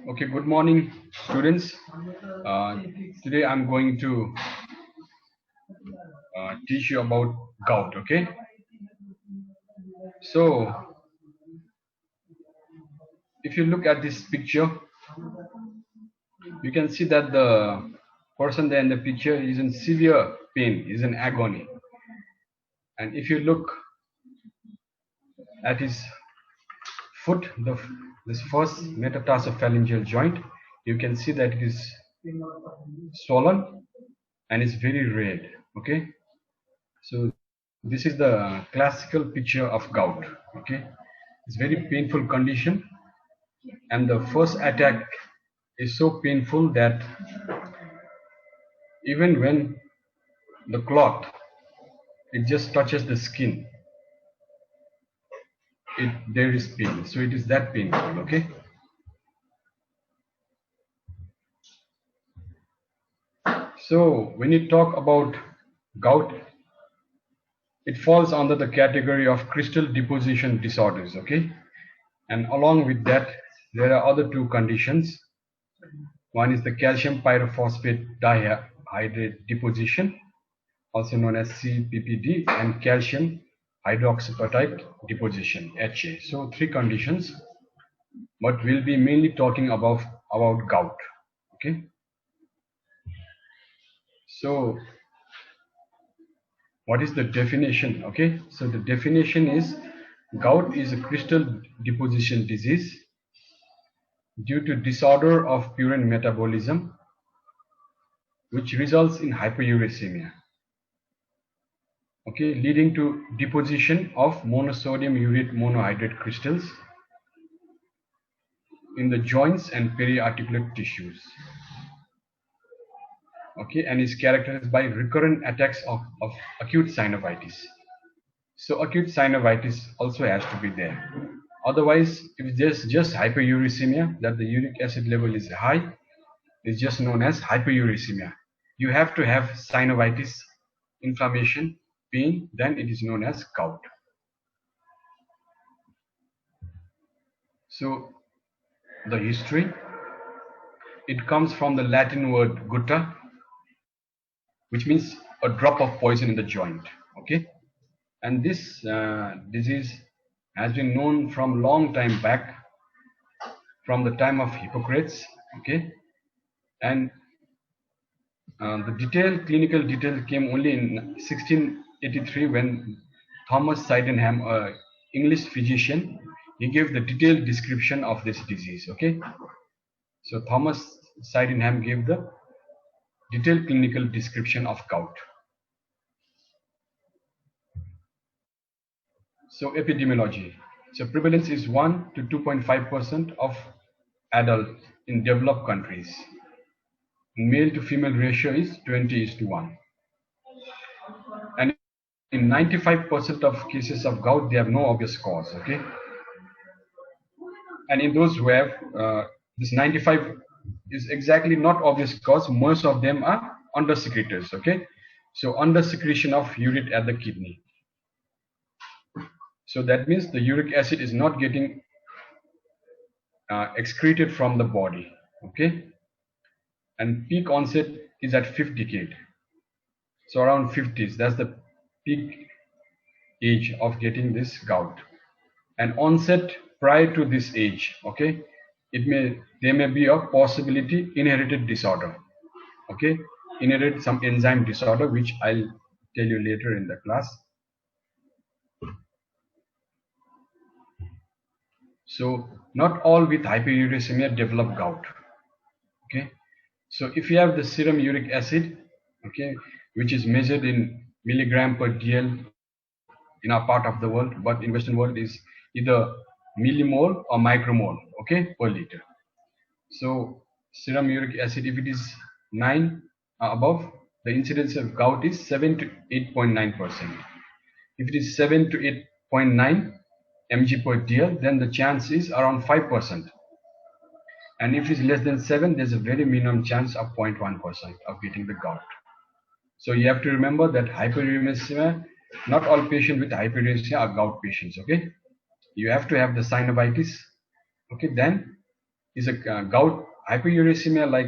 Okay, good morning, students. Uh, Today I'm going to teach you about gout. Okay, so if you look at this picture, you can see that the person there in the picture is in severe pain, is in agony. And if you look at his foot, this first metatarsophalangeal joint, you can see that it is swollen and is very red. Okay, so this is the classical picture of gout. Okay, it's very painful condition, and the first attack is so painful that even when the cloth it just touches the skin, there is pain. So it is that painful. Okay, so when you talk about gout, it falls under the category of crystal deposition disorders. Okay, and along with that there are other two conditions. One is the calcium pyrophosphate dihydrate deposition, also known as CPPD, and calcium hydroxyapatite deposition, HA. So three conditions, but we'll be mainly talking about gout. Okay, so what is the definition? Okay, so the definition is gout is a crystal deposition disease due to disorder of purine metabolism, which results in hyperuricemia, okay, leading to deposition of monosodium urate monohydrate crystals in the joints and periarticular tissues. Okay, and is characterized by recurrent attacks of acute synovitis. So acute synovitis also has to be there. Otherwise, if there's just hyperuricemia, that the uric acid level is high, is just known as hyperuricemia. You have to have synovitis, inflammation, pain, then it is known as gout. So the history, it comes from the Latin word gutta, which means a drop of poison in the joint. Okay, and this disease has been known from long time back, from the time of Hippocrates. Okay, and the clinical detail came only in 1683 when Thomas Sydenham, a English physician, he gave the detailed description of this disease. Okay, so Thomas Sydenham gave the detailed clinical description of gout. So epidemiology. So prevalence is 1 to 2.5% of adults in developed countries. Male to female ratio is 20:1. And in 95% of cases of gout, they have no obvious cause. Okay. And in those who have this 95 is exactly not obvious cause, most of them are undersecretors. Okay. So undersecretion of urate at the kidney. So that means the uric acid is not getting excreted from the body. Okay, and peak onset is at 5th decade, so around 50s, that's the peak age of getting this gout. And onset prior to this age, okay, there may be a possibility inherited disorder. Okay, inherit some enzyme disorder, which I'll tell you later in the class. So not all with hyperuricemia develop gout. Okay, so if you have the serum uric acid, okay, which is measured in milligram per dl in our part of the world, but in Western world is either millimole or micromole, okay, per liter. So serum uric acid, if it is 9 above, the incidence of gout is 7 to 8.9%. If it is 7 to 8.9 mg per dl, then the chance is around 5%. And if it's less than 7, there's a very minimum chance of 0.1% of getting the gout. So you have to remember that hyperuricemia, not all patients with hyperuricemia are gout patients. Okay, you have to have the synovitis. Okay, then is a gout hyperuricemia, like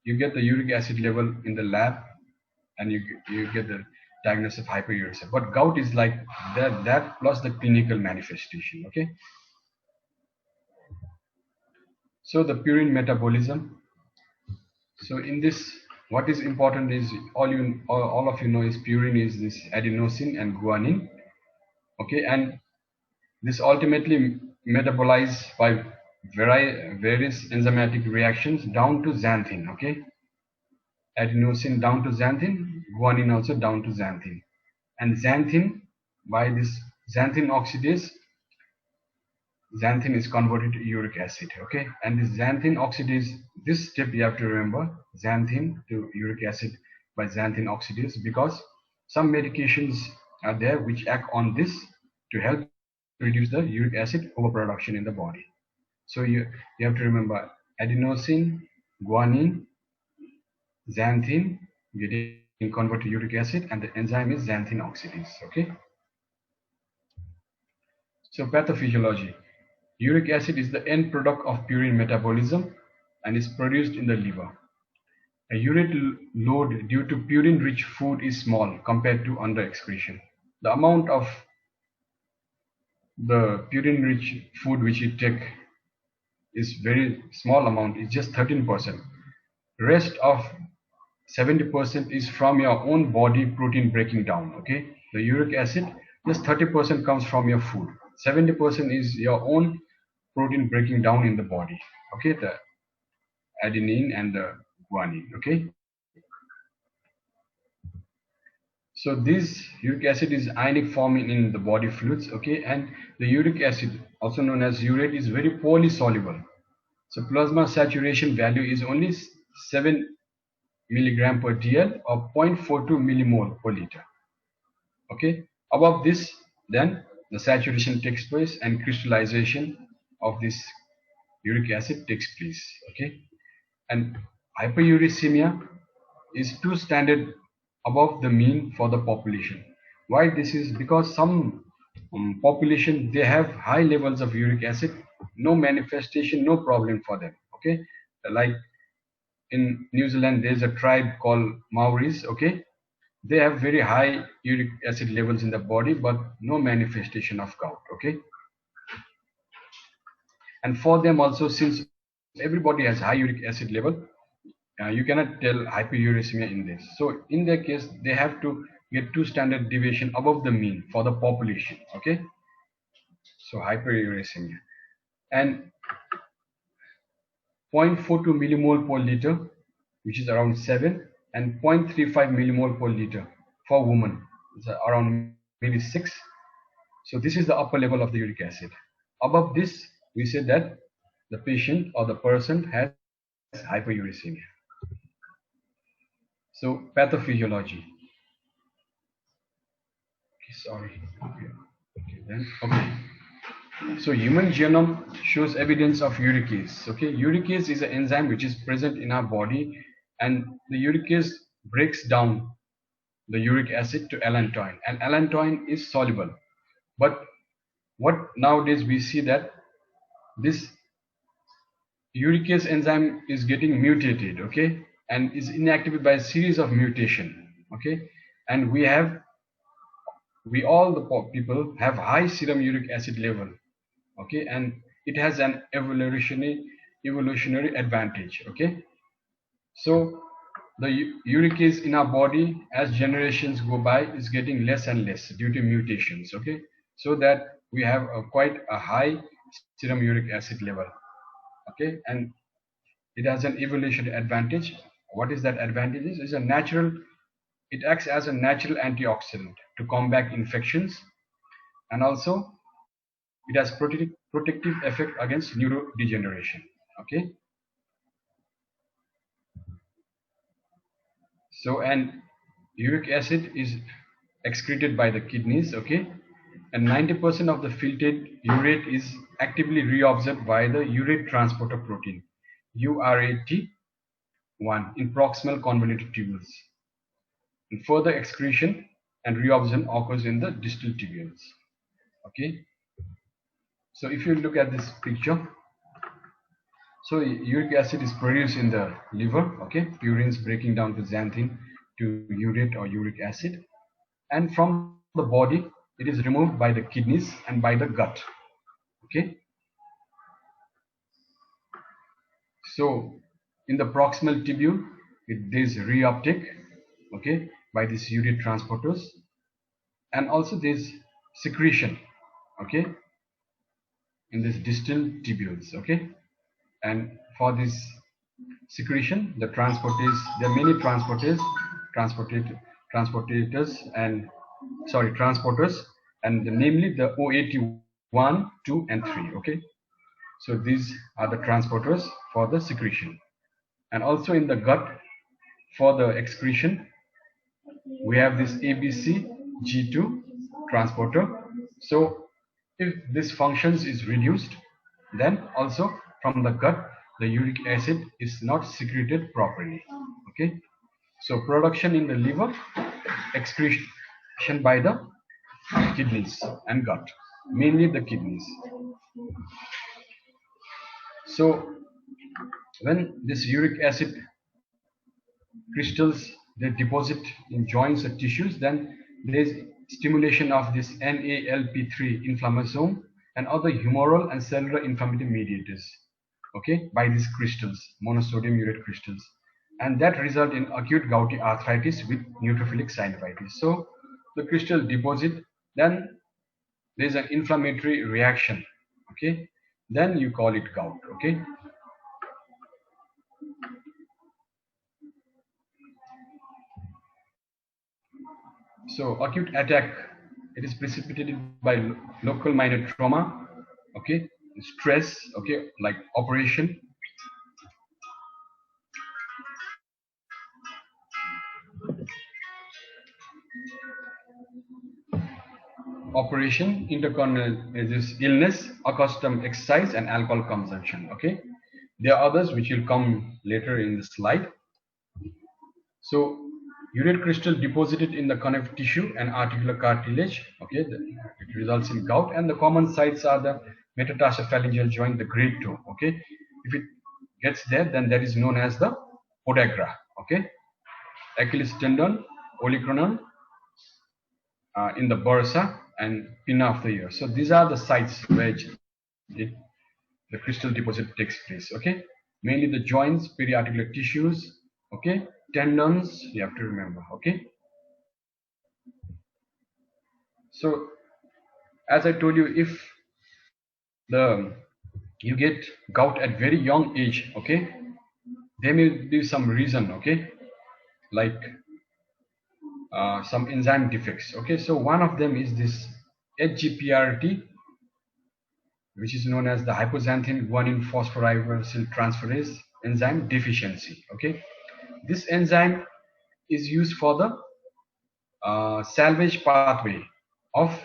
you get the uric acid level in the lab and you get the diagnosis of hyperuricemia. But gout is like that plus the clinical manifestation. Okay. So the purine metabolism. So in this, what is important is all of you know is purine is this adenosine and guanine. Okay, and this ultimately metabolized by various enzymatic reactions down to xanthine. Okay, adenosine down to xanthine, guanine also down to xanthine, and xanthine, by this xanthine oxidase, xanthine is converted to uric acid. Okay, and this xanthine oxidase, this step you have to remember, xanthine to uric acid by xanthine oxidase, because some medications are there which act on this to help reduce the uric acid overproduction in the body. So you have to remember adenosine, guanine, xanthine getting converted to uric acid, and the enzyme is xanthine oxidase. Okay. So pathophysiology. Uric acid is the end product of purine metabolism and is produced in the liver. A urate load due to purine-rich food is small compared to under-excretion. The amount of the purine-rich food which you take is very small amount, it's just 13%. Rest of 70% is from your own body protein breaking down. Okay, the uric acid, just 30% comes from your food, 70% is your own protein breaking down in the body. Okay, the adenine and the guanine. Okay, so this uric acid is ionic form in the body fluids. Okay, and the uric acid, also known as urate, is very poorly soluble. So plasma saturation value is only 7 milligram per dl or 0.42 millimole per liter. Okay, above this, then the saturation takes place and crystallization of this uric acid takes place. Okay, and hyperuricemia is 2 standard above the mean for the population. Why this is? Because some population, they have high levels of uric acid, no manifestation, no problem for them. Okay, like in New Zealand there's a tribe called Maoris. Okay, they have very high uric acid levels in the body but no manifestation of gout. Okay, and for them also, since everybody has high uric acid level, you cannot tell hyperuricemia in this. So in their case, they have to get 2 standard deviation above the mean for the population. Okay, so hyperuricemia, and 0.42 millimole per liter, which is around 7, and 0.35 millimole per liter for women, it's around maybe 6. So this is the upper level of the uric acid. Above this, we say that the patient or the person has hyperuricemia. So pathophysiology. Sorry. Okay. So human genome shows evidence of uricase. Okay, uricase is an enzyme which is present in our body, and the uricase breaks down the uric acid to allantoin, and allantoin is soluble. But what nowadays we see that this uricase enzyme is getting mutated. Okay, and is inactivated by a series of mutation. Okay, and we all the people have high serum uric acid level. Okay, and it has an evolutionary advantage. Okay, so the uricase in our body, as generations go by, is getting less and less due to mutations. Okay, so that we have quite a high serum uric acid level. Okay, and it has an evolutionary advantage. What is that advantage? Is a natural, it acts as a natural antioxidant to combat infections, and also it has protective effect against neurodegeneration. Okay, so and uric acid is excreted by the kidneys. Okay, and 90% of the filtered urate is actively reabsorbed by the urate transporter protein URAT1 in proximal convoluted tubules, and further excretion and reabsorption occurs in the distal tubules. Okay, so if you look at this picture, So uric acid is produced in the liver, okay, purines breaking down to xanthine to urate or uric acid, and from the body it is removed by the kidneys and by the gut, okay. So in the proximal tubule there is reuptake, okay, by these urate transporters, and also there is secretion, okay, in this distal tubules, okay. And for this secretion, the transporters, there are many transporters and transporters, and namely the OAT1, 2 and 3, okay. So these are the transporters for the secretion. And also in the gut for the excretion we have this ABC G2 transporter. So if this functions is reduced, then also from the gut the uric acid is not secreted properly, okay. So production in the liver, excretion by the kidneys and gut, mainly the kidneys. So when this uric acid crystals they deposit in joints or tissues, then there is stimulation of this NALP3 inflammasome and other humoral and cellular inflammatory mediators, okay, by these crystals, monosodium urate crystals, and that result in acute gouty arthritis with neutrophilic synovitis. So the crystal deposit, then there is an inflammatory reaction, okay, then you call it gout, okay. So acute attack, it is precipitated by local minor trauma, okay, stress, okay, like operation, intercontinental illness, accustomed exercise, and alcohol consumption, okay. There are others which will come later in the slide. So urate crystal deposited in the connective tissue and articular cartilage, okay, it results in gout, and the common sites are the metatarsophalangeal joint, the great toe, okay. If it gets there, then that is known as the podagra, okay. Achilles tendon, olecranon, in the bursa, and pinna of the ear. So these are the sites where the crystal deposit takes place, okay. Mainly the joints, periarticular tissues, okay, tendons, you have to remember, okay. So as I told you, if you get gout at very young age, okay, there may be some reason, okay, like some enzyme defects, okay. So one of them is this HGPRT, which is known as the hypoxanthine guanine phosphorylaryl transferase enzyme deficiency, okay. This enzyme is used for the salvage pathway of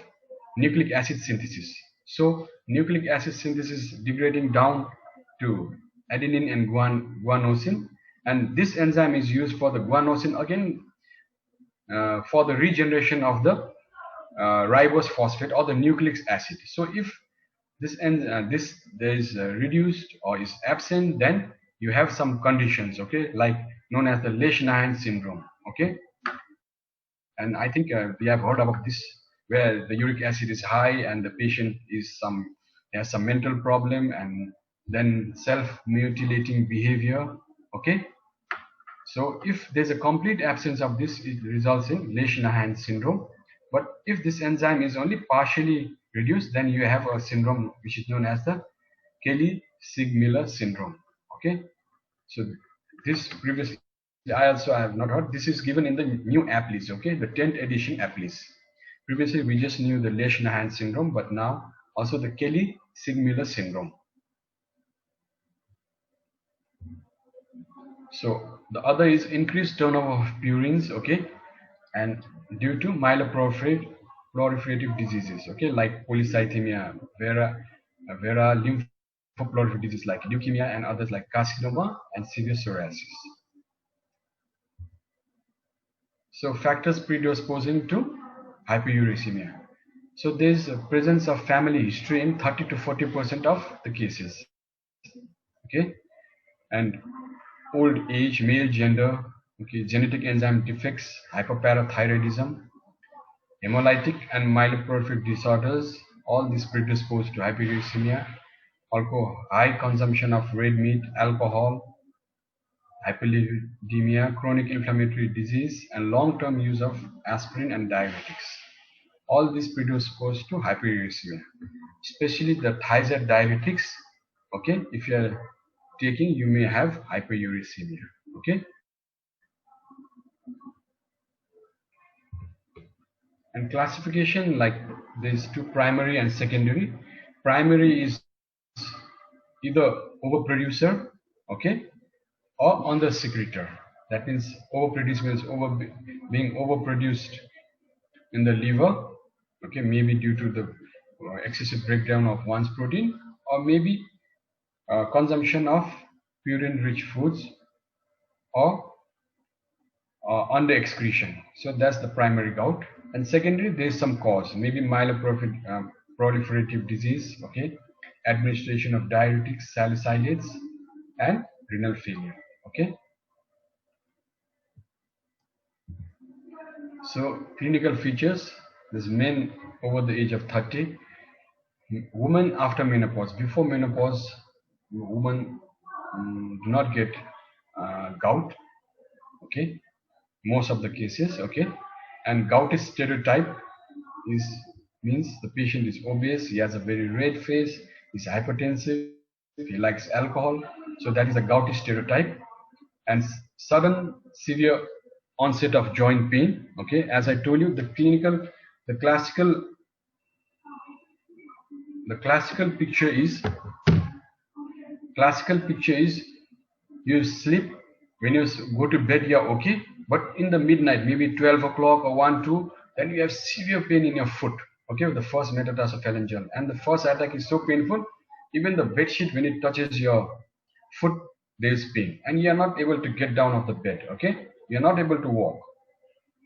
nucleic acid synthesis. So nucleic acid synthesis degrading down to adenine and guanosine, and this enzyme is used for the guanosine again, for the regeneration of the ribose phosphate or the nucleic acid. So if this there is reduced or is absent, then you have some conditions, okay, like known as the Lesch-Nyhan syndrome, okay. And I think we have heard about this, where the uric acid is high and the patient has some mental problem and then self-mutilating behavior, okay. So if there's a complete absence of this, it results in Lesch-Nyhan syndrome. But if this enzyme is only partially reduced, then you have a syndrome which is known as the Kelly-Sigmiller syndrome, okay. So this previously I also have not heard. This is given in the new Applis, okay, the 10th edition Applis. Previously we just knew the Lesch-Nyhan syndrome, but now also the Kelly-Sigmiller syndrome. So the other is increased turnover of purines, okay, and due to myeloproliferative diseases, okay, like polycythemia vera, lymphoproliferative diseases like leukemia, and others like carcinoma and severe psoriasis. So factors predisposing to hyperuricemia. So there is a presence of family history in 30 to 40% of the cases, okay. and old age, male gender, okay, genetic enzyme defects, hyperparathyroidism, hemolytic and myeloproliferative disorders, all these predispose to hyperuricemia. Also, high consumption of red meat, alcohol, hyperlipidemia, chronic inflammatory disease, and long-term use of aspirin and diuretics. All these predispose to hyperuricemia, especially the thiazide diuretics. Okay, if you are taking, you may have hyperuricemia. Okay, and classification, like there's two: primary and secondary. Primary is either overproducer, okay, or under secretor. That means overproduce means being overproduced in the liver, okay, maybe due to the excessive breakdown of one's protein, or maybe consumption of purine rich foods, or under excretion. So that's the primary gout. And secondary, there is some cause, maybe myeloproliferative disease, okay, administration of diuretics, salicylates, and renal failure. Okay, so clinical features: there's men over the age of 30, women after menopause. Before menopause, women do not get gout, okay, most of the cases, okay. And gout is stereotype, is means the patient is obese, he has a very red face, he's hypertensive, he likes alcohol, so that is a gouty stereotype. And sudden severe onset of joint pain, okay. As I told you, the classical picture is you sleep, when you go to bed you're okay, but in the midnight, maybe 12 o'clock or 1 2, then you have severe pain in your foot, okay, with the first metatarsophalangeal, and the first attack is so painful, even the bed sheet, when it touches your foot, there is pain, and you are not able to get down off the bed, okay, you are not able to walk.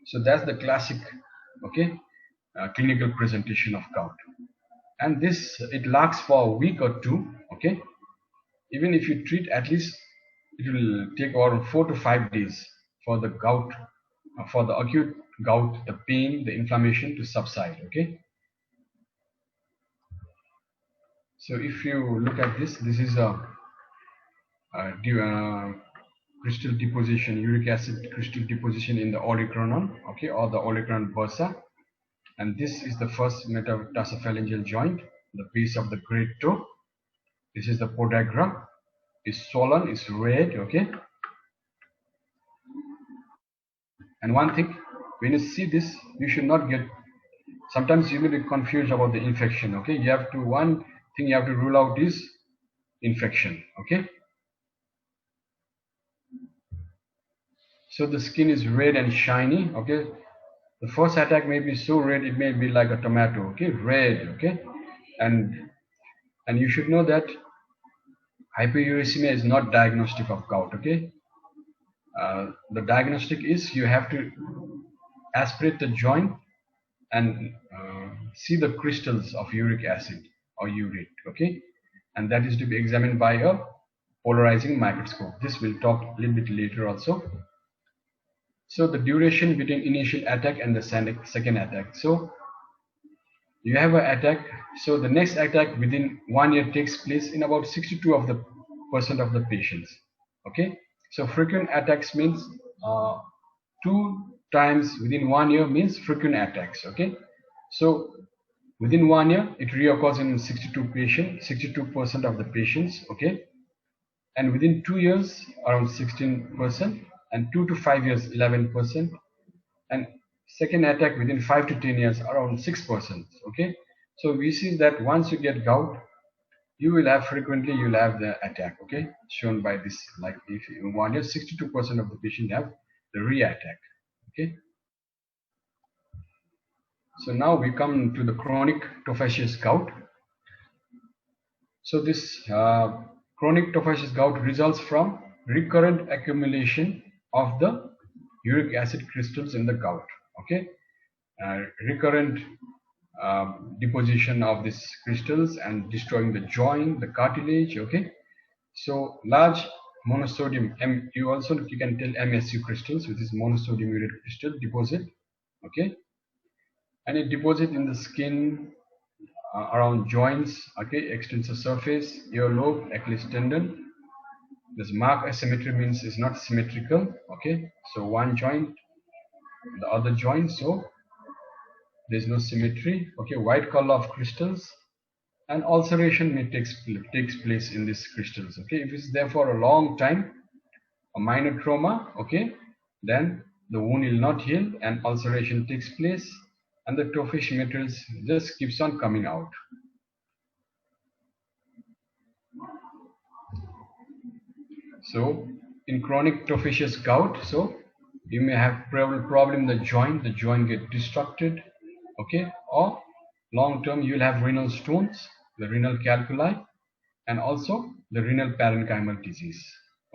So that's the classic, okay, clinical presentation of gout. And this, it lasts for a week or two, okay. Even if you treat, at least it will take around 4 to 5 days for the gout, for the acute gout, the pain, the inflammation to subside, okay. So if you look at this is a crystal deposition, uric acid crystal deposition in the olecranon, okay, or the olecranon bursa. And this is the first metatarsophalangeal joint, the base of the great toe. This is the podagra, is swollen, is red, okay. And one thing, when you see this, you should not get, sometimes you may be confused about the infection, okay. You have to, one thing you have to rule out is infection, okay. So the skin is red and shiny, okay. The first attack may be so red, it may be like a tomato, okay, red, okay. And you should know that hyperuricemia is not diagnostic of gout, okay. The diagnostic is, you have to aspirate the joint and see the crystals of uric acid or urate, okay, and that is to be examined by a polarizing microscope. This we'll talk a little bit later also. So the duration between initial attack and the second attack. So you have an attack, so the next attack within 1 year takes place in about 62% of the patients, okay. So frequent attacks means 2 times within 1 year means frequent attacks, okay. So within 1 year it reoccurs in 62% of the patients, okay. And within 2 years around 16%, and 2 to 5 years 11%, and second attack within 5 to 10 years around 6%, okay. So we see that once you get gout, you will have frequently, you will have the attack, okay, shown by this, like if in 1 year 62% of the patient have the re-attack, okay. So now we come to the chronic tophaceous gout. So this chronic tophaceous gout results from recurrent accumulation of the uric acid crystals in the gout, okay. Recurrent deposition of these crystals and destroying the joint, the cartilage, okay. So large monosodium you can tell MSU crystals, which is monosodium urate crystal deposit. Okay, and it deposit in the skin, around joints, okay, extensor surface, earlobe, Achilles tendon. This mark asymmetry means it's not symmetrical. Okay, so one joint, the other joint, so there's no symmetry. Okay, white color of crystals, and ulceration may takes place in these crystals. Okay, if it's there for a long time, a minor trauma, okay, then the wound will not heal and ulceration takes place, and the tophish materials just keeps on coming out. So in chronic tophaceous gout, so you may have problem in the joint get destructed, okay, or long term you will have renal stones, the renal calculi, and also the renal parenchymal disease.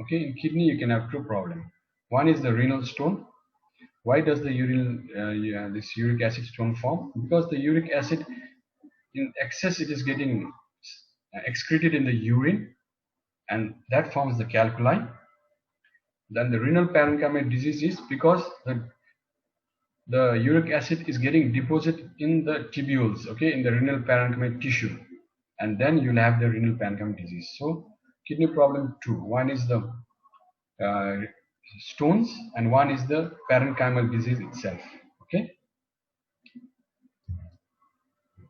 Okay, in kidney you can have two problems. One is the renal stone. Why does the this uric acid stone form? Because the uric acid in excess, it is getting excreted in the urine, and that forms the calculi. Then the renal parenchymal disease is because the uric acid is getting deposited in the tubules, okay, in the renal parenchymal tissue, and then you'll have the renal parenchymal disease. So kidney problem two. One is the stones, and one is the parenchymal disease itself. Okay.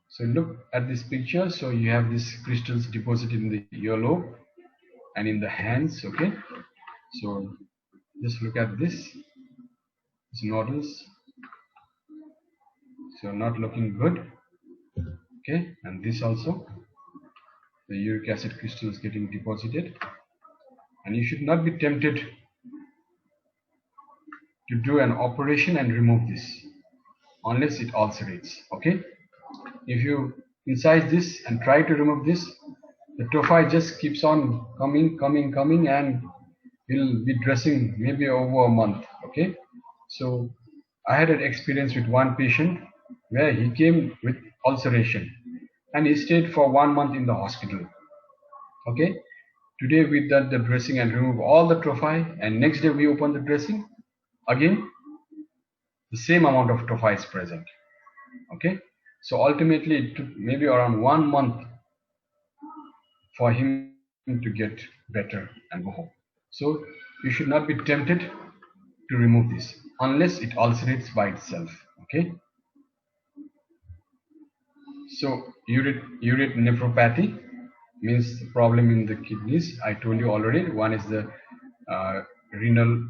So look at this picture. So you have these crystals deposited in the earlobe and in the hands. Okay. So just look at this. These nodules. So not looking good. Okay. And this also, the uric acid crystal is getting deposited. And you should not be tempted to do an operation and remove this unless it ulcerates. Okay. If you incise this and try to remove this, the tophi just keeps on coming, and will be dressing maybe over a month. Okay, so I had an experience with one patient where he came with ulceration and he stayed for 1 month in the hospital. Okay, today we did the dressing and remove all the tophi, and next day we open the dressing again, the same amount of tophi is present. Okay, so ultimately it took maybe around 1 month for him to get better and go home. So you should not be tempted to remove this unless it ulcerates by itself. Okay. So urate nephropathy means the problem in the kidneys. I told you already. One is the renal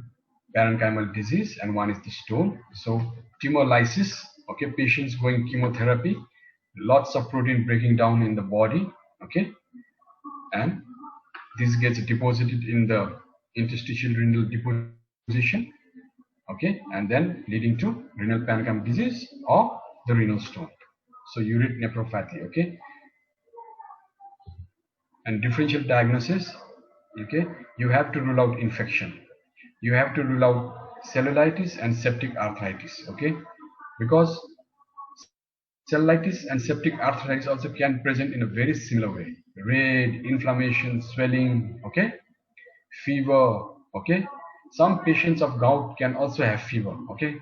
parenchymal disease, and one is the stone. So chemolysis. Okay, patients going chemotherapy, lots of protein breaking down in the body. Okay, and this gets deposited in the interstitial renal deposition, okay, and then leading to renal parenchymal disease or the renal stone. So urate nephropathy, okay. And differential diagnosis, okay, you have to rule out infection, you have to rule out cellulitis and septic arthritis, okay, because cellulitis and septic arthritis also can present in a very similar way. Red, inflammation, swelling, okay, fever, okay. Some patients of gout can also have fever, okay.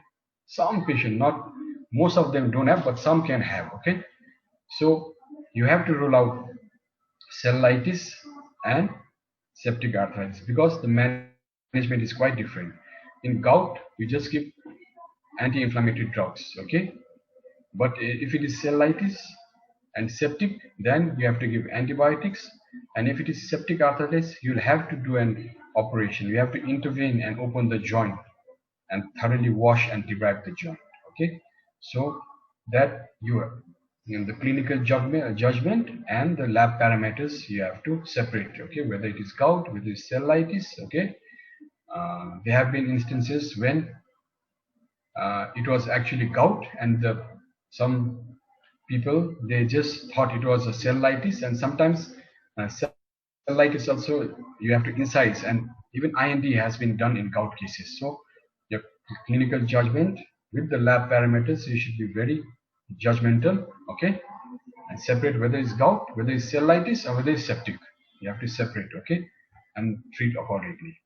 Some patients, not most of them don't have, but some can have, okay. So you have to rule out cellulitis and septic arthritis because the management is quite different. In gout, you just give anti-inflammatory drugs, okay. But if it is cellulitis and septic, then you have to give antibiotics. And if it is septic arthritis, you'll have to do an operation. You have to intervene and open the joint and thoroughly wash and debride the joint. Okay, so that the clinical judgment and the lab parameters you have to separate. Okay, whether it is gout, whether it is cellulitis. Okay, there have been instances when it was actually gout, and some people, they just thought it was a cellulitis, and sometimes cellulitis also you have to incise, and even IND has been done in gout cases. So your clinical judgment with the lab parameters, you should be very judgmental, okay, and separate whether it's gout, whether it's cellulitis, or whether it's septic. You have to separate, okay. and treat accordingly.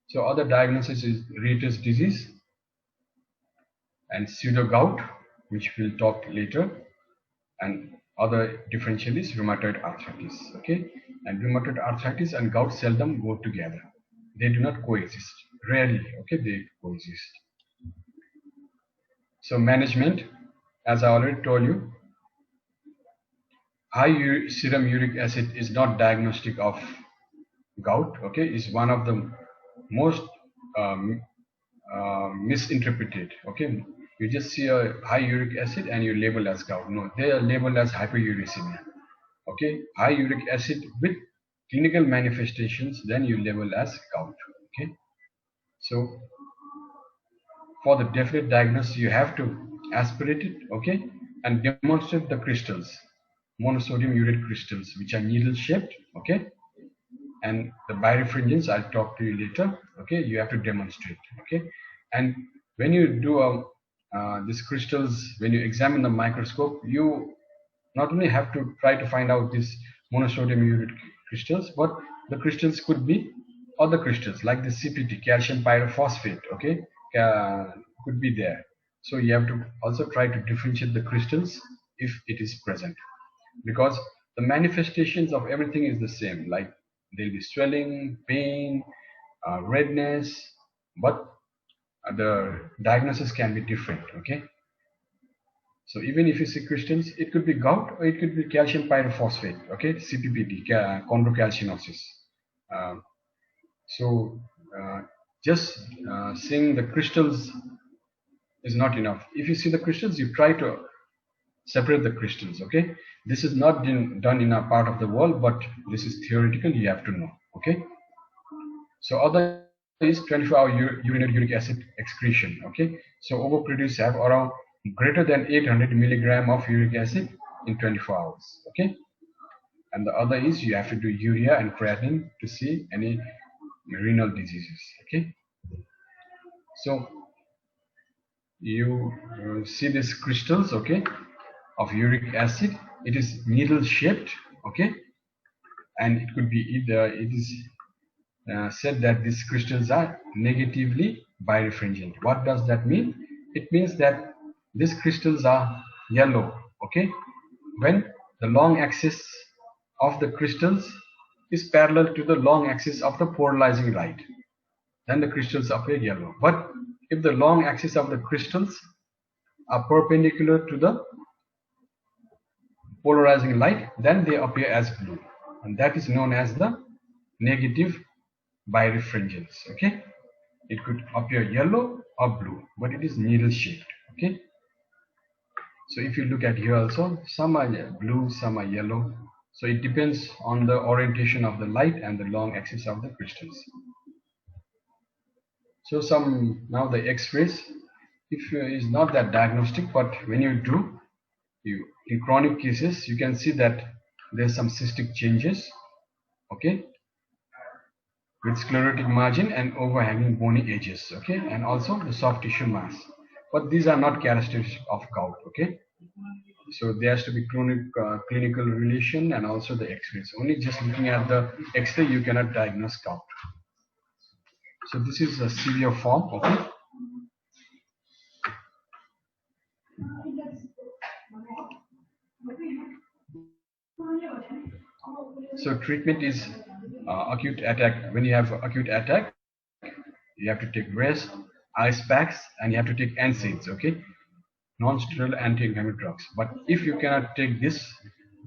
So other diagnosis is Rhea's disease and pseudo gout, which we'll talk later, and other differential is rheumatoid arthritis. Okay, and rheumatoid arthritis and gout seldom go together. They do not coexist. Rarely, okay, they coexist. So management, as I already told you, high serum uric acid is not diagnostic of gout. Okay, is one of the most misinterpreted. Okay, you just see a high uric acid and you label as gout. No, they are labeled as hyperuricemia. Okay, high uric acid with clinical manifestations, then you label as gout. Okay, so for the definite diagnosis, you have to aspirate it, okay, and demonstrate the crystals, monosodium urate crystals, which are needle shaped, okay, and the birefringence I'll talk to you later. Okay, you have to demonstrate. Okay, and when you do these crystals, when you examine the microscope, you not only have to try to find out these monosodium urate crystals, but the crystals could be other crystals like the CPT, calcium pyrophosphate. Okay, could be there. So you have to also try to differentiate the crystals if it is present, because the manifestations of everything is the same. Like there'll be swelling, pain, redness, but the diagnosis can be different. Okay, so even if you see crystals, it could be gout or it could be calcium pyrophosphate. Okay, CPPD, chondrocalcinosis. Um, so just seeing the crystals is not enough. If you see the crystals, you try to separate the crystals. Okay, this is not done in a part of the world, but this is theoretical. You have to know. Okay, so other is 24-hour urinary uric acid excretion. Okay, so overproduce have around greater than 800 milligram of uric acid in 24 hours. Okay, and the other is you have to do urea and creatinine to see any renal diseases. Okay, so you see these crystals, okay, of uric acid. It is needle shaped. Okay, and it could be either, it is said that these crystals are negatively birefringent. What does that mean? It means that these crystals are yellow. Okay, when the long axis of the crystals is parallel to the long axis of the polarizing light, then the crystals appear yellow. But if the long axis of the crystals are perpendicular to the polarizing light, then they appear as blue, and that is known as the negative birefringence. Okay, it could appear yellow or blue, but it is needle shaped. Okay, so if you look at here also, some are blue, some are yellow, so it depends on the orientation of the light and the long axis of the crystals. So some, now the x-rays, if is not that diagnostic, but when you do, you in chronic cases, you can see that there's some cystic changes. Okay, with sclerotic margin and overhanging bony edges. Okay, and also the soft tissue mass, but these are not characteristics of gout. Okay, so there has to be clinical relation and also the x-rays. Only just looking at the x-ray you cannot diagnose gout. So this is a severe form. Okay, so treatment is acute attack. When you have acute attack, you have to take rest, ice packs, and you have to take NSAIDs. Okay, non-steroidal anti-inflammatory drugs. But if you cannot take this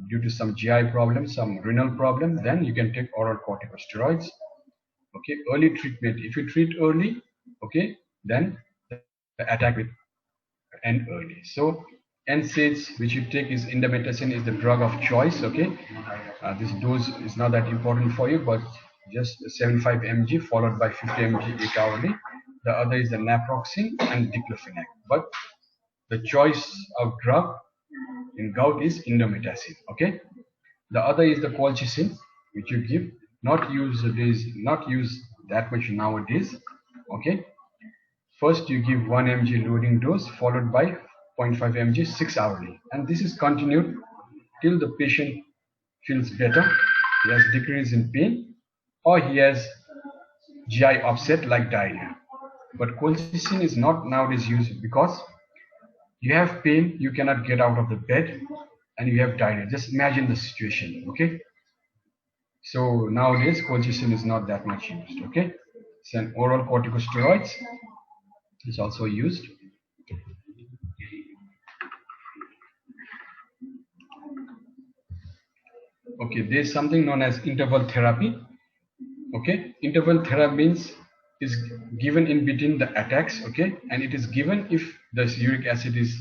due to some GI problem, some renal problem, then you can take oral corticosteroids. Okay, early treatment. If you treat early, okay, then the attack will end early. So NSAIDs which you take is indomethacin is the drug of choice. Okay, this dose is not that important for you, but just 75 mg followed by 50 mg 8 hourly. The other is the naproxen and diclofenac. But the choice of drug in gout is indomethacin. Okay, the other is the colchicine, which you give, not use that much nowadays. Okay, first you give 1 mg loading dose followed by 0.5 mg 6 hourly, and this is continued till the patient feels better, he has decrease in pain, or he has GI upset like diarrhea. But colchicine is not nowadays used because you have pain, you cannot get out of the bed, and you have diarrhea. Just imagine the situation, okay? So nowadays colchicine is not that much used, okay? So an oral corticosteroids is also used. Okay, there's something known as interval therapy. Okay, interval therapy means is given in between the attacks. Okay, and it is given if the uric acid is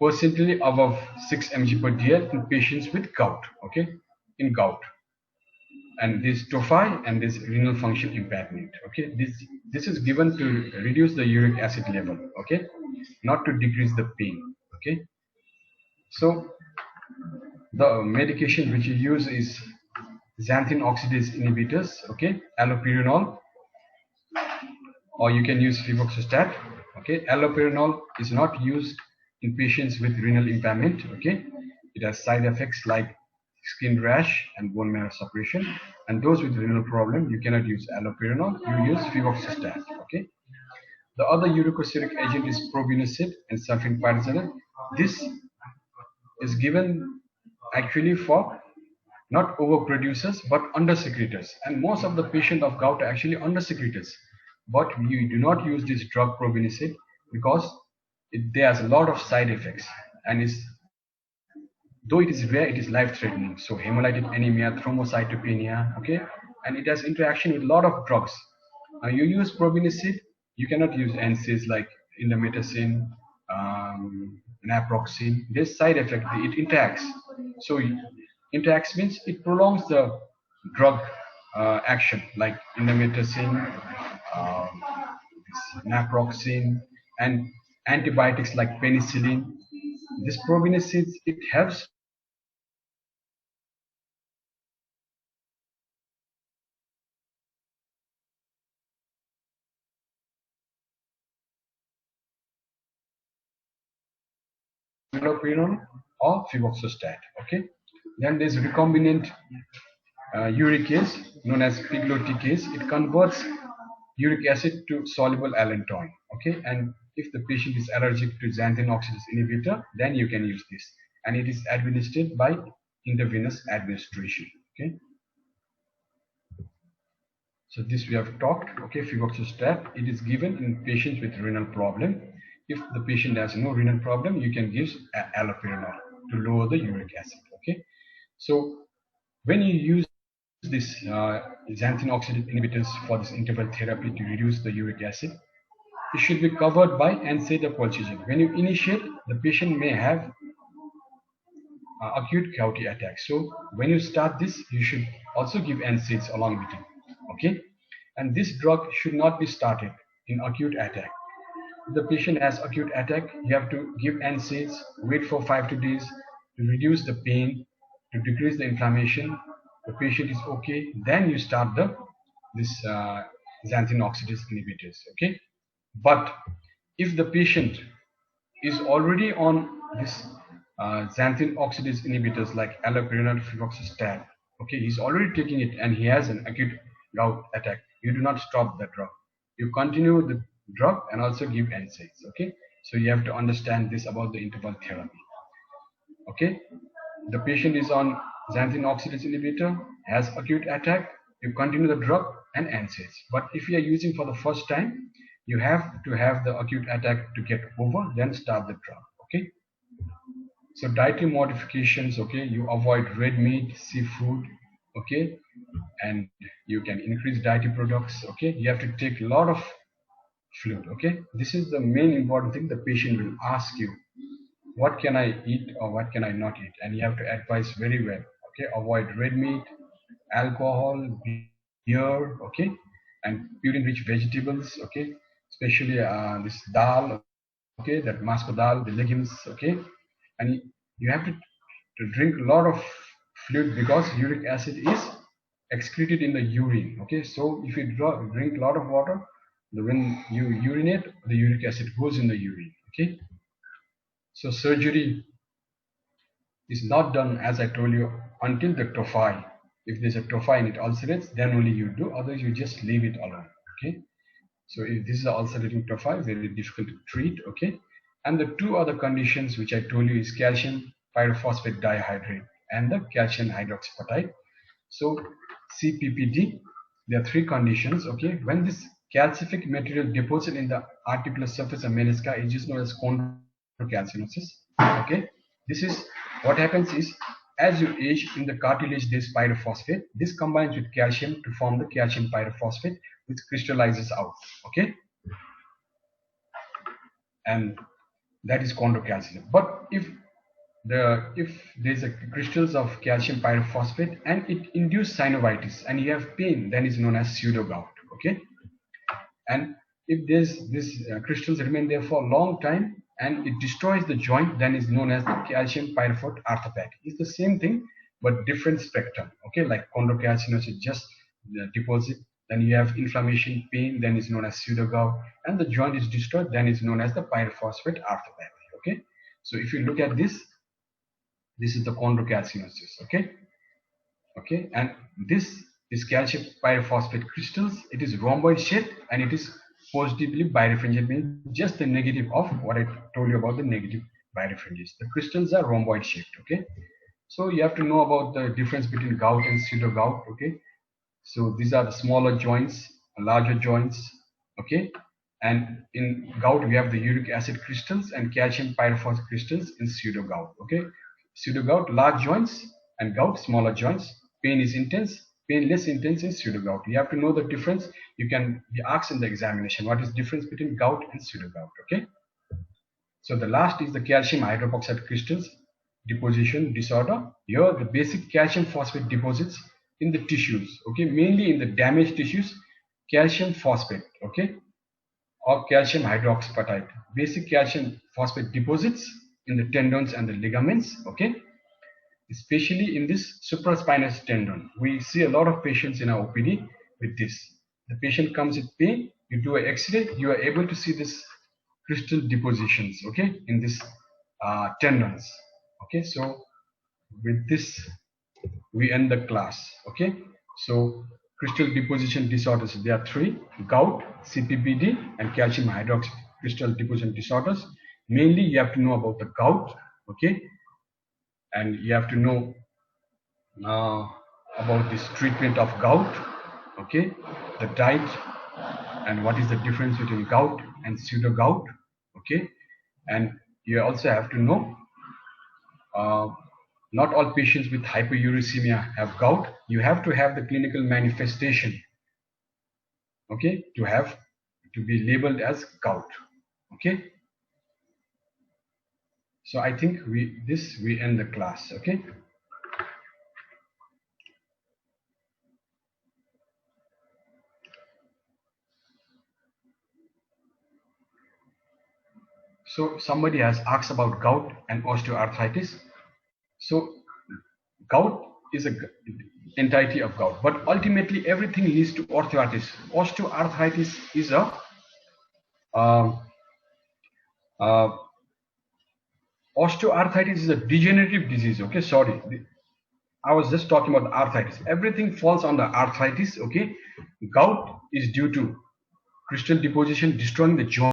percentile above 6 mg per dl in patients with gout. Okay, in gout, and this tophi and this renal function impairment. Okay, this is given to reduce the uric acid level. Okay, not to decrease the pain. Okay, so the medication which you use is xanthine oxidase inhibitors. Okay, allopurinol, or you can use febuxostat. Okay, allopurinol is not used in patients with renal impairment. Okay, it has side effects like skin rash and bone marrow suppression. And those with renal problem, you cannot use allopurinol. You use febuxostat. Okay. The other uricosuric agent is probenecid and sulfentrazole. This is given actually for not overproducers but undersecretors, and most of the patients of gout are actually undersecretors, but you do not use this drug probenecid because there's a lot of side effects, and though it is rare, it is life threatening. So hemolytic anemia, thrombocytopenia, okay, and it has interaction with a lot of drugs. Now you use probenecid, you cannot use NSAIDs like indomethacin, naproxen. There's side effect, it interacts. So interacts means it prolongs the drug action, like indomethacin, naproxen, and antibiotics like penicillin. This probenecid, it helps allopurinol or febuxostat. Okay. Then there's recombinant uricase known as pegloticase. It converts uric acid to soluble allantoin. Okay, and if the patient is allergic to xanthine oxidase inhibitor, then you can use this, and it is administered by intravenous administration. Okay, so this we have talked. Okay, febuxostat, it is given in patients with renal problem. If the patient has no renal problem, you can give allopurinol to lower the uric acid. Okay, so when you use this xanthine oxidase inhibitors for this interval therapy to reduce the uric acid, it should be covered by NSAID or colchicine. When you initiate, the patient may have acute gouty attack. So when you start this, you should also give NSAIDs along with it. Okay, and this drug should not be started in acute attack. If the patient has acute attack, you have to give NSAIDs, wait for 5 days to reduce the pain, to decrease the inflammation. The patient is okay, then you start this xanthine oxidase inhibitors. Okay, but if the patient is already on this xanthine oxidase inhibitors like allopurinol, febuxostat, okay, he's already taking it and he has an acute gout attack, you do not stop the drug. You continue the drug and also give NSAIDs. Okay, so you have to understand this about the interval therapy. Okay, the patient is on xanthine oxidase inhibitor, has acute attack, you continue the drug and NSAIDs. But if you are using for the first time, you have to have the acute attack to get over, then start the drug. Okay, so dietary modifications. Okay, you avoid red meat, seafood. Okay, and you can increase dietary products. Okay, you have to take a lot of fluid. Okay, this is the main important thing. The patient will ask you, what can I eat or what can I not eat, and you have to advise very well. Okay, avoid red meat, alcohol, beer. Okay, and purine rich vegetables. Okay, especially this dal. Okay, that masko dal, the legumes. Okay, and you have to drink a lot of fluid because uric acid is excreted in the urine. Okay, so if you drink a lot of water, when you urinate, the uric acid goes in the urine. Okay, so surgery is not done, as I told you, until the tophi. If there's a tophi and it ulcerates, then only you do, otherwise you just leave it alone. Okay. So if this is an ulcerating tophi, very difficult to treat. Okay. And the two other conditions which I told you is calcium pyrophosphate dihydrate and the calcium hydroxyapatite. So CPPD, there are three conditions. Okay. When this calcific material deposits in the articular surface of menisci, it is known as chondrocalcinosis. Okay. This is what happens is, as you age in the cartilage, this pyrophosphate, this combines with calcium to form the calcium pyrophosphate, which crystallizes out. Okay. And that is chondrocalcium. But if there's a crystals of calcium pyrophosphate and it induces synovitis and you have pain, then is known as pseudo gout. Okay. And if there's this crystals remain there for a long time and it destroys the joint, then is known as the calcium pyrophosphate arthropathy. It's the same thing but different spectrum. Okay, like chondrocalcinosis just deposit, then you have inflammation, pain, then is known as pseudo gout, and the joint is destroyed, then is known as the pyrophosphate arthropathy. Okay, so if you look at this is the chondrocalcinosis. Okay, and this is calcium pyrophosphate crystals. It is rhomboid shaped and it is positively birefringent, means just the negative of what I told you about the negative birefringence. The crystals are rhomboid shaped. Okay, so you have to know about the difference between gout and pseudo gout. Okay, so these are the smaller joints, larger joints. Okay, and in gout we have the uric acid crystals and calcium pyrophosphate crystals in pseudo gout. Okay, pseudo gout large joints and gout smaller joints. Pain is intense, pain less intense in pseudo gout. You have to know the difference. You can be asked in the examination what is the difference between gout and pseudo gout. Okay, so the last is the calcium hydroxide crystals deposition disorder. Here the basic calcium phosphate deposits in the tissues. Okay, mainly in the damaged tissues, calcium phosphate. Okay, or calcium hydroxyapatite. Basic calcium phosphate deposits in the tendons and the ligaments. Okay, especially in this supraspinous tendon. We see a lot of patients in our OPD with this. The patient comes with pain, you do an X-ray, you are able to see this crystal depositions, okay, in this tendons. Okay, so with this we end the class. Okay, so crystal deposition disorders, there are three: gout, CPPD, and calcium hydroxide crystal deposition disorders. Mainly you have to know about the gout. Okay, and you have to know about this treatment of gout. Okay, the diet and what is the difference between gout and pseudo gout. Okay, and you also have to know not all patients with hyperuricemia have gout. You have to have the clinical manifestation, okay, to be labeled as gout. Okay, so I think we end the class. Okay. So somebody has asked about gout and osteoarthritis. So gout is a entirety of gout, but ultimately everything leads to osteoarthritis. Osteoarthritis is a osteoarthritis is a degenerative disease. Okay, sorry, I was just talking about arthritis. Everything falls under arthritis. Okay, gout is due to crystal deposition destroying the joint.